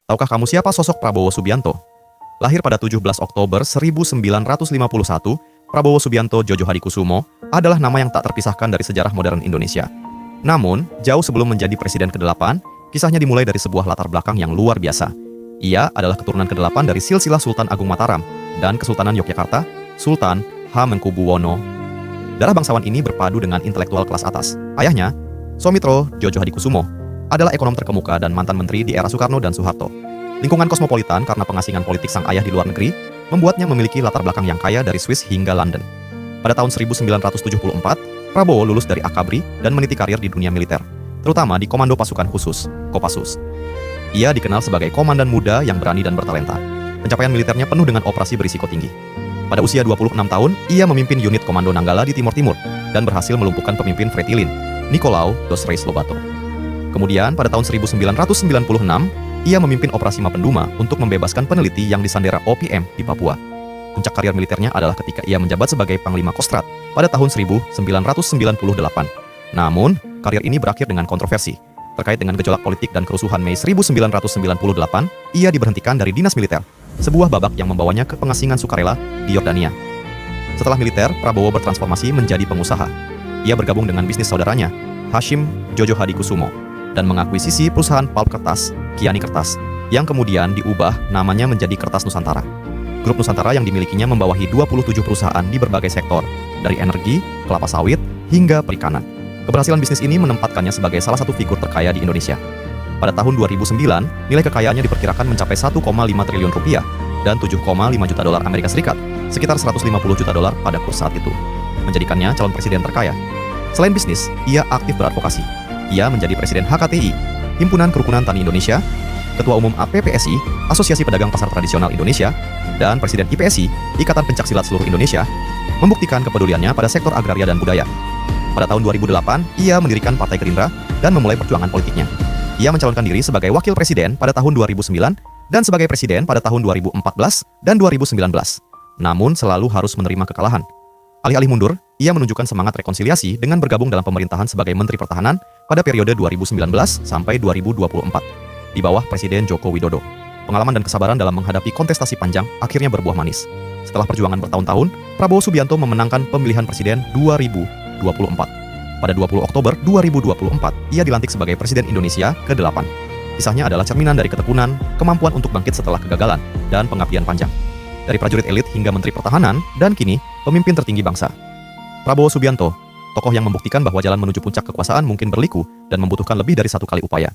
Tahukah kamu siapa sosok Prabowo Subianto? Lahir pada 17 Oktober 1951, Prabowo Subianto Djojo Hadikusumo adalah nama yang tak terpisahkan dari sejarah modern Indonesia. Namun, jauh sebelum menjadi presiden ke-8, kisahnya dimulai dari sebuah latar belakang yang luar biasa. Ia adalah keturunan ke-8 dari silsilah Sultan Agung Mataram dan Kesultanan Yogyakarta, Sultan Hamengkubuwono. Darah bangsawan ini berpadu dengan intelektual kelas atas. Ayahnya, Soemitro Djojo Hadikusumo, adalah ekonom terkemuka dan mantan menteri di era Soekarno dan Soeharto. Lingkungan kosmopolitan karena pengasingan politik sang ayah di luar negeri membuatnya memiliki latar belakang yang kaya dari Swiss hingga London. Pada tahun 1974, Prabowo lulus dari Akabri dan meniti karir di dunia militer, terutama di Komando Pasukan Khusus, Kopassus. Ia dikenal sebagai komandan muda yang berani dan bertalenta. Pencapaian militernya penuh dengan operasi berisiko tinggi. Pada usia 26 tahun, ia memimpin unit Komando Nanggala di Timur Timur dan berhasil melumpuhkan pemimpin Fretilin, Nicolau dos Reis Lobato. Kemudian, pada tahun 1996, ia memimpin operasi Mapenduma untuk membebaskan peneliti yang disandera OPM di Papua. Puncak karir militernya adalah ketika ia menjabat sebagai Panglima Kostrad pada tahun 1998. Namun, karir ini berakhir dengan kontroversi. Terkait dengan gejolak politik dan kerusuhan Mei 1998, ia diberhentikan dari dinas militer, sebuah babak yang membawanya ke pengasingan sukarela di Yordania. Setelah militer, Prabowo bertransformasi menjadi pengusaha. Ia bergabung dengan bisnis saudaranya, Hashim Djojo Hadikusumo, dan mengakuisisi perusahaan pulp kertas, Kiani Kertas, yang kemudian diubah namanya menjadi Kertas Nusantara. Grup Nusantara yang dimilikinya membawahi 27 perusahaan di berbagai sektor, dari energi, kelapa sawit, hingga perikanan. Keberhasilan bisnis ini menempatkannya sebagai salah satu figur terkaya di Indonesia. Pada tahun 2009, nilai kekayaannya diperkirakan mencapai 1,5 triliun rupiah dan 7,5 juta dolar Amerika Serikat, sekitar 150 juta dolar pada kurs saat itu, menjadikannya calon presiden terkaya. Selain bisnis, ia aktif beradvokasi. Ia menjadi Presiden HKTI, Himpunan Kerukunan Tani Indonesia, Ketua Umum APPSI, Asosiasi Pedagang Pasar Tradisional Indonesia, dan Presiden IPSI, Ikatan Pencaksilat Seluruh Indonesia, membuktikan kepeduliannya pada sektor agraria dan budaya. Pada tahun 2008, ia mendirikan Partai Gerindra dan memulai perjuangan politiknya. Ia mencalonkan diri sebagai Wakil Presiden pada tahun 2009 dan sebagai Presiden pada tahun 2014 dan 2019. Namun selalu harus menerima kekalahan. Alih-alih mundur, ia menunjukkan semangat rekonsiliasi dengan bergabung dalam pemerintahan sebagai Menteri Pertahanan pada periode 2019 sampai 2024 di bawah Presiden Joko Widodo. Pengalaman dan kesabaran dalam menghadapi kontestasi panjang akhirnya berbuah manis. Setelah perjuangan bertahun-tahun, Prabowo Subianto memenangkan pemilihan presiden 2024. Pada 20 Oktober 2024, ia dilantik sebagai Presiden Indonesia ke-8. Kisahnya adalah cerminan dari ketekunan, kemampuan untuk bangkit setelah kegagalan, dan pengabdian panjang. Dari prajurit elit hingga Menteri Pertahanan, dan kini pemimpin tertinggi bangsa. Prabowo Subianto, tokoh yang membuktikan bahwa jalan menuju puncak kekuasaan mungkin berliku dan membutuhkan lebih dari satu kali upaya.